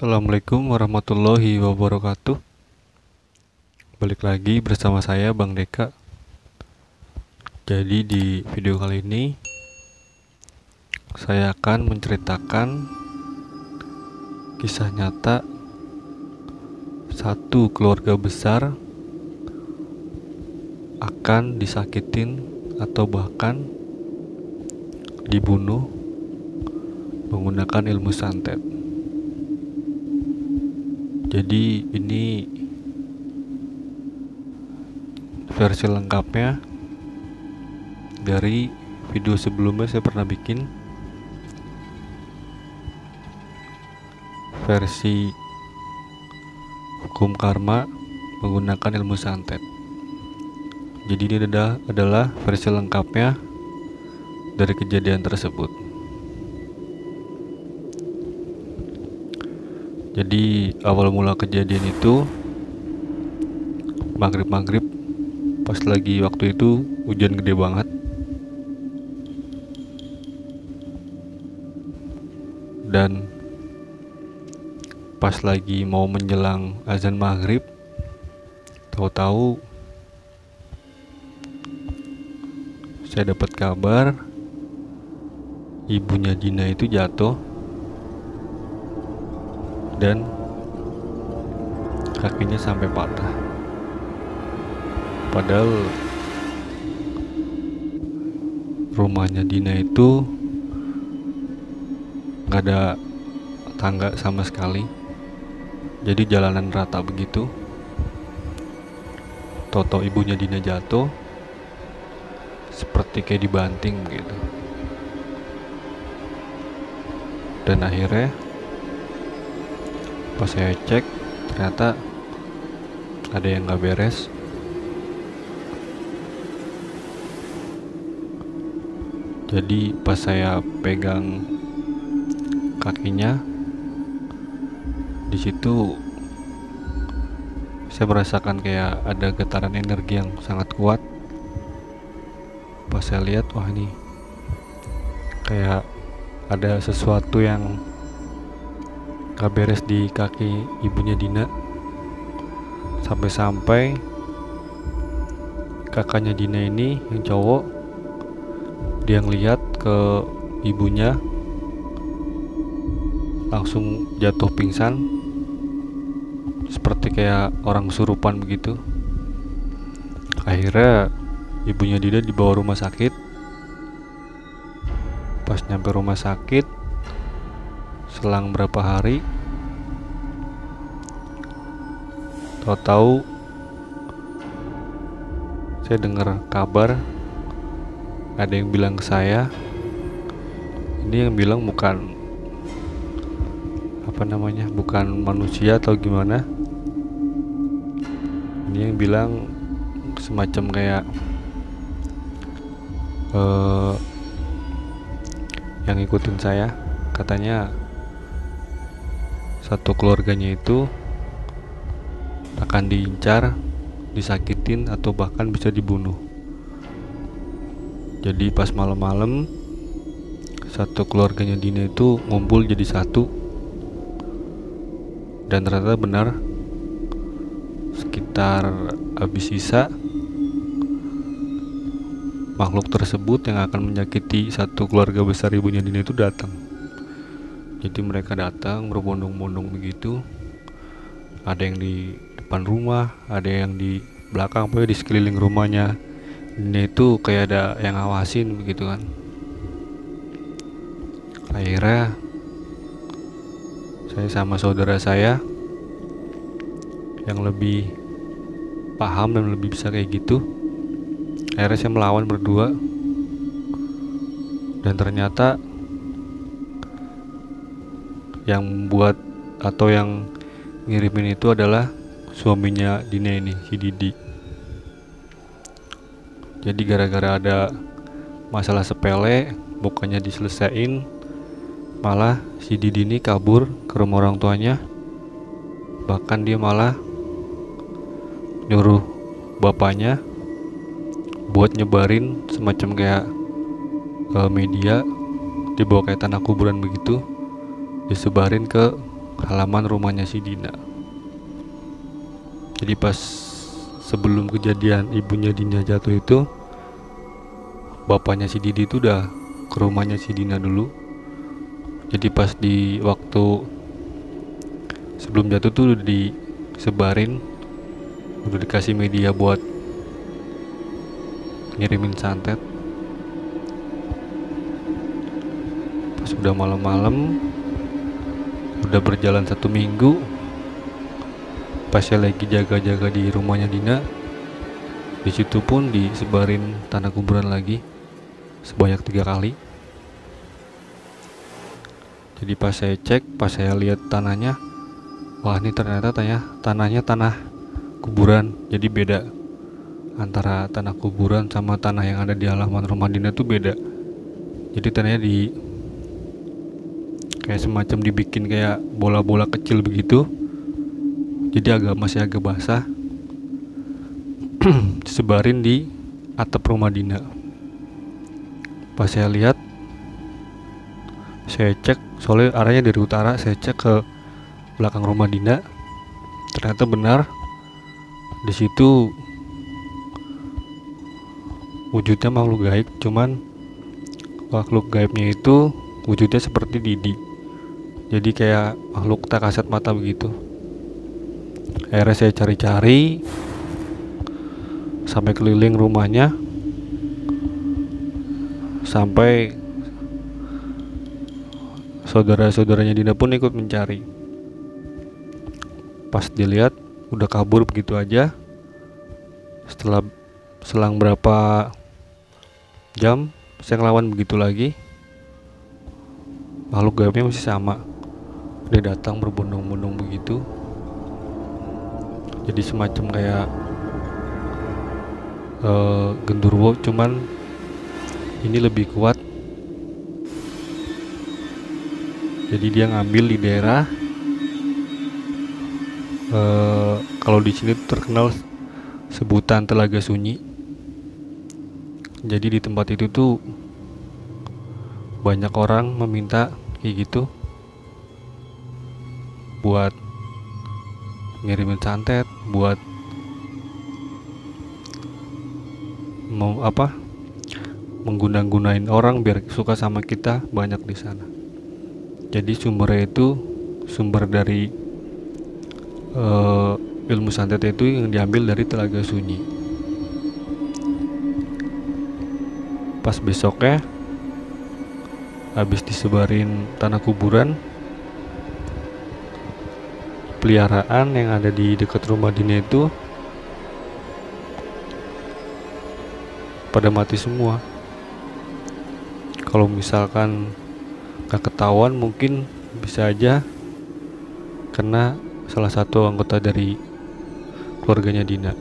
Assalamualaikum warahmatullahi wabarakatuh. Balik lagi bersama saya Bang Deka. Jadi di video kali ini saya akan menceritakan kisah nyata satu keluarga besar akan disakitin atau bahkan dibunuh menggunakan ilmu santet. Jadi ini versi lengkapnya dari video sebelumnya. Saya pernah bikin versi hukum karma menggunakan ilmu santet. Jadi ini adalah versi lengkapnya dari kejadian tersebut. Jadi awal mula kejadian itu maghrib pas lagi waktu itu hujan gede banget, dan pas lagi mau menjelang azan maghrib, tahu-tahu saya dapat kabar ibunya Dina itu jatuh dan kakinya sampai patah. Padahal rumahnya Dina itu nggak ada tangga sama sekali, jadi jalanan rata begitu. Toto ibunya Dina jatuh seperti kayak dibanting begitu, dan akhirnya pas saya cek ternyata ada yang gak beres. Jadi pas saya pegang kakinya, di situ saya merasakan kayak ada getaran energi yang sangat kuat. Pas saya lihat, wah ini kayak ada sesuatu yang gak beres di kaki ibunya Dina. Sampai-sampai kakaknya Dina ini yang cowok, dia ngeliat ke ibunya langsung jatuh pingsan seperti kayak orang kesurupan begitu. Akhirnya ibunya Dina dibawa rumah sakit. Pas nyampe rumah sakit, selang berapa hari, tahu-tahu saya dengar kabar ada yang bilang ke saya, ini yang bilang bukan bukan manusia atau gimana. Ini yang bilang semacam kayak yang ngikutin saya, katanya satu keluarganya itu akan diincar, disakitin, atau bahkan bisa dibunuh. Jadi pas malam-malam satu keluarganya Dina itu ngumpul jadi satu, dan ternyata benar, sekitar habis sisa makhluk tersebut yang akan menyakiti satu keluarga besar ibunya Dina itu datang. Jadi mereka datang berbondong-bondong begitu. Ada yang di depan rumah, ada yang di belakang, pokoknya di sekeliling rumahnya Dina itu kayak ada yang ngawasin begitu kan. Akhirnya saya sama saudara saya yang lebih paham dan lebih bisa kayak gitu, akhirnya saya melawan berdua. Dan ternyata yang buat atau yang ngirimin itu adalah suaminya Dina ini, si Didi. Jadi gara-gara ada masalah sepele, bukannya diselesain, malah si Didi ini kabur ke rumah orang tuanya. Bahkan dia malah nyuruh bapaknya buat nyebarin semacam kayak media, dibawa kayak tanah kuburan begitu, disebarin ke halaman rumahnya si Dina. Jadi pas sebelum kejadian ibunya Dina jatuh itu, bapaknya si Didi itu udah ke rumahnya si Dina dulu. Jadi pas di waktu sebelum jatuh tuh udah disebarin, udah dikasih media buat ngirimin santet. Pas udah malam-malam, udah berjalan 1 minggu, pas saya lagi jaga-jaga di rumahnya Dina, di situ pun disebarin tanah kuburan lagi sebanyak 3 kali. Jadi pas saya cek, pas saya lihat tanahnya, wah ini ternyata tanahnya tanah kuburan. Jadi beda antara tanah kuburan sama tanah yang ada di halaman rumah Dina tuh beda. Jadi tanahnya kayak semacam dibikin kayak bola-bola kecil begitu. Jadi masih agak basah. Disebarin di atap rumah Dina. Pas saya lihat, saya cek, soalnya arahnya dari utara, saya cek ke belakang rumah Dina. Ternyata benar, di situ wujudnya makhluk gaib, cuman makhluk gaibnya itu wujudnya seperti Didi. Jadi kayak makhluk tak kasat mata begitu. Akhirnya saya cari-cari sampai keliling rumahnya, sampai saudara-saudaranya Dina pun ikut mencari. Pas dilihat udah kabur begitu aja. Setelah selang berapa jam saya ngelawan begitu lagi, makhluk gaibnya masih sama. Dia datang berbondong-bondong begitu. Jadi semacam kayak genderuwo, cuman ini lebih kuat. Jadi dia ngambil di daerah kalau di sini terkenal sebutan Telaga Sunyi. Jadi di tempat itu tuh banyak orang meminta kayak gitu buat ngirimin santet, buat mengguna-gunain orang biar suka sama kita, banyak di sana. Jadi sumbernya itu sumber dari ilmu santet itu yang diambil dari Telaga Sunyi. Pas besoknya habis disebarin tanah kuburan, peliharaan yang ada di dekat rumah Dina itu pada mati semua. Kalau misalkan gak ketahuan, mungkin bisa aja kena salah satu anggota dari keluarganya Dina.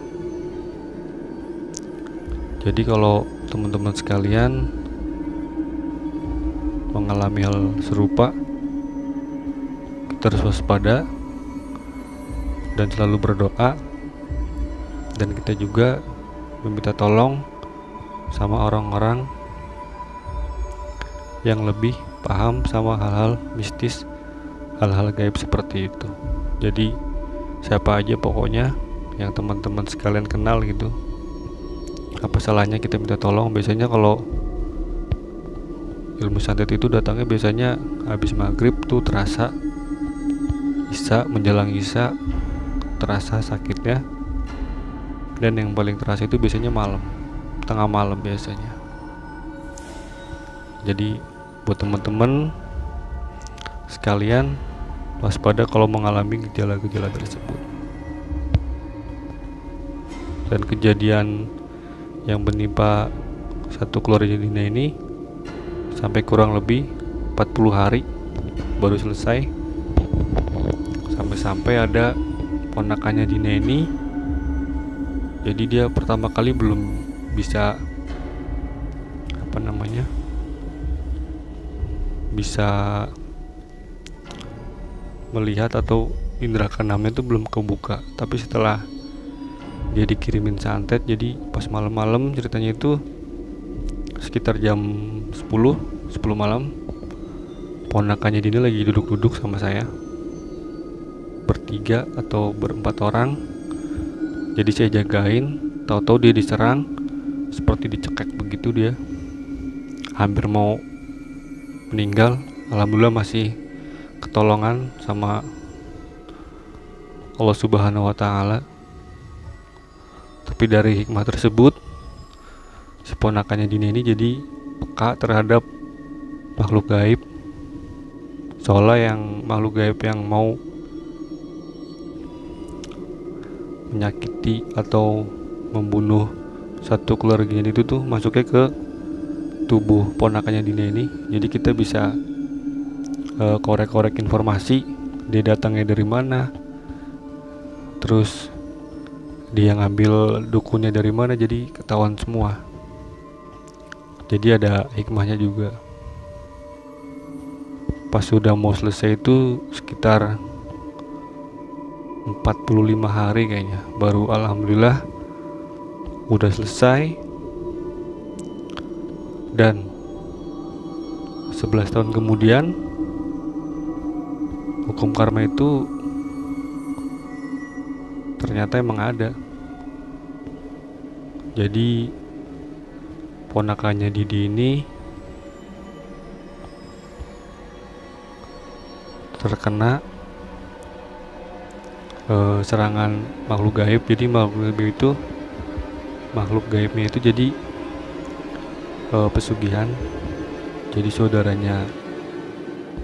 Jadi kalau teman-teman sekalian mengalami hal serupa, kita harus waspada dan selalu berdoa, dan kita juga meminta tolong sama orang-orang yang lebih paham sama hal-hal mistis, hal-hal gaib seperti itu. Jadi siapa aja pokoknya yang teman-teman sekalian kenal gitu, apa salahnya kita minta tolong. Biasanya kalau ilmu santet itu datangnya biasanya habis maghrib tuh terasa, isya menjelang isya terasa sakitnya, dan yang paling terasa itu biasanya malam, tengah malam biasanya. Jadi buat teman-teman sekalian, waspada kalau mengalami gejala-gejala tersebut. Dan kejadian yang menimpa satu keluarga Dina ini sampai kurang lebih 40 hari baru selesai. Sampai-sampai ada ponakannya Dina ini, jadi dia pertama kali belum bisa bisa melihat atau indera keenamnya itu belum kebuka. Tapi setelah dia dikirimin santet, jadi pas malam-malam ceritanya itu sekitar jam 10 malam, ponakannya Dina lagi duduk-duduk sama saya. bertiga atau berempat orang. Jadi saya jagain, tahu-tahu dia diserang, seperti dicekek begitu, dia hampir mau meninggal. Alhamdulillah masih ketolongan sama Allah Subhanahu wa Ta'ala. Tapi dari hikmah tersebut, si ponakannya Dina ini jadi peka terhadap makhluk gaib. Soalnya yang makhluk gaib yang mau menyakiti atau membunuh satu keluarganya itu tuh masuknya ke tubuh ponakannya Dina ini. Jadi kita bisa korek-korek informasi, dia datangnya dari mana, terus dia ngambil dukunnya dari mana, jadi ketahuan semua. Jadi ada hikmahnya juga. Pas sudah mau selesai itu sekitar 45 hari kayaknya, baru alhamdulillah udah selesai. Dan 11 tahun kemudian hukum karma itu ternyata emang ada. Jadi ponakannya Didi ini terkena serangan makhluk gaib. Jadi makhluk gaibnya itu jadi pesugihan. Jadi saudaranya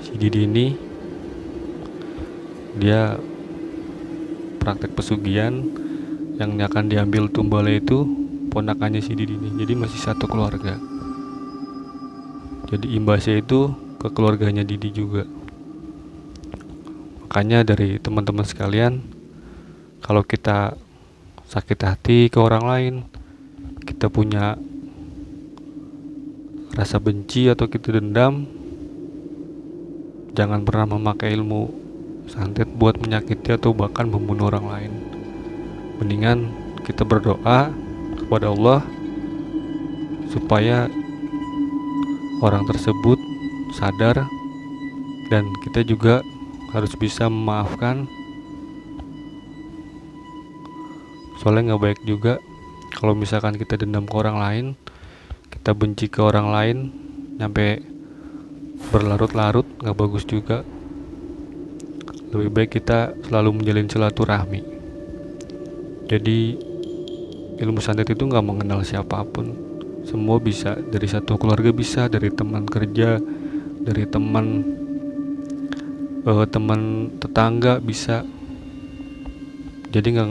si Didi ini dia praktek pesugihan, yang akan diambil tumbalnya itu ponakannya si Didi ini. Jadi masih satu keluarga. Jadi imbasnya itu ke keluarganya Didi juga. Makanya dari teman-teman sekalian, kalau kita sakit hati ke orang lain, kita punya rasa benci atau kita dendam, jangan pernah memakai ilmu santet buat menyakiti atau bahkan membunuh orang lain. Mendingan kita berdoa kepada Allah supaya orang tersebut sadar, dan kita juga harus bisa memaafkan. Soalnya gak baik juga kalau misalkan kita dendam ke orang lain, kita benci ke orang lain sampai berlarut-larut, gak bagus juga. Lebih baik kita selalu menjalin silaturahmi. Jadi ilmu santet itu gak mengenal siapapun, semua bisa, dari satu keluarga bisa, dari teman kerja, dari teman tetangga bisa. Jadi nggak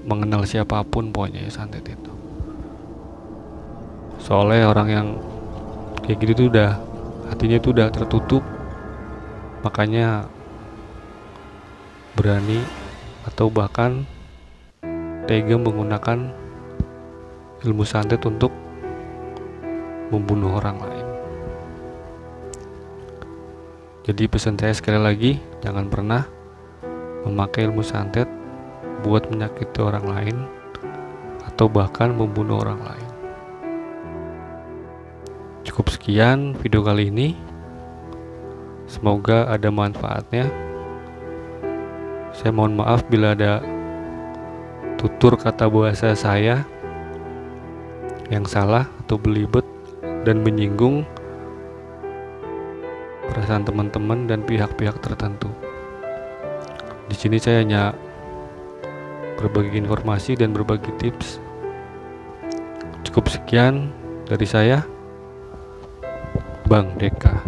mengenal siapapun pokoknya ya santet itu. Soalnya orang yang kayak gitu tuh udah hatinya tuh udah tertutup, makanya berani atau bahkan tega menggunakan ilmu santet untuk membunuh orang lain. Jadi pesan saya sekali lagi, jangan pernah memakai ilmu santet buat menyakiti orang lain atau bahkan membunuh orang lain. Cukup sekian video kali ini. Semoga ada manfaatnya. Saya mohon maaf bila ada tutur kata bahasa saya yang salah atau belibet dan menyinggung perasaan teman-teman dan pihak-pihak tertentu. Di sini saya hanya berbagi informasi dan berbagi tips. Cukup sekian dari saya, Bang Deka.